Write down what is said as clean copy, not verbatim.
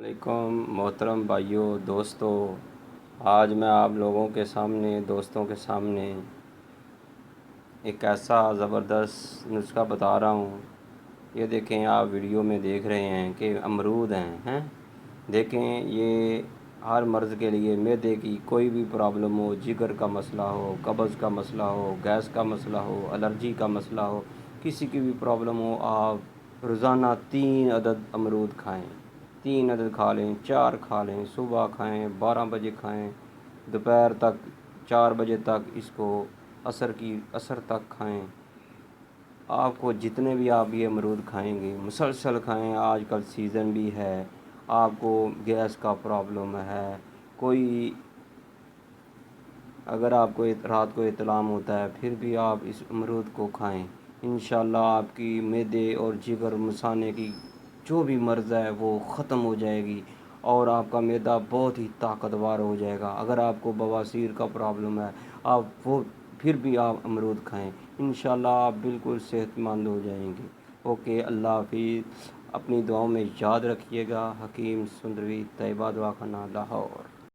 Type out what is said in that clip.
वालेकुम मोहतरम भाइयों दोस्तों, आज मैं आप लोगों के सामने दोस्तों के सामने एक ऐसा ज़बरदस्त नुस्खा बता रहा हूँ। ये देखें, आप वीडियो में देख रहे हैं कि अमरूद हैं। देखें, ये हर मर्ज़ के लिए, मैदे की कोई भी प्रॉब्लम हो, जिगर का मसला हो, कब्ज़ का मसला हो, गैस का मसला हो, एलर्जी का मसला हो, किसी की भी प्रॉब्लम हो, आप रोज़ाना 3 अदद अमरूद खाएं। 3 अदद खा लें, 4 खा लें, सुबह खाएं, 12 बजे खाएं, दोपहर तक 4 बजे तक इसको असर तक खाएं। आपको जितने भी आप ये अमरूद खाएंगे मुसलसल खाएं। आजकल सीज़न भी है, आपको गैस का प्रॉब्लम है, कोई अगर आपको रात को इत्लाम होता है, फिर भी आप इस अमरूद को खाएं। इंशाल्लाह आपकी मैदे और जिगर मसाने की जो भी मर्ज़ है वो ख़त्म हो जाएगी और आपका मैदा बहुत ही ताकतवर हो जाएगा। अगर आपको बवासीर का प्रॉब्लम है, आप वो फिर भी आप अमरूद खाएं। इंशाल्लाह आप बिल्कुल सेहतमंद हो जाएंगे। ओके, अल्लाह हाफिज़। अपनी दुआओं में याद रखिएगा। हकीम सुंदरवी तैयबा दवाखाना लाहौर।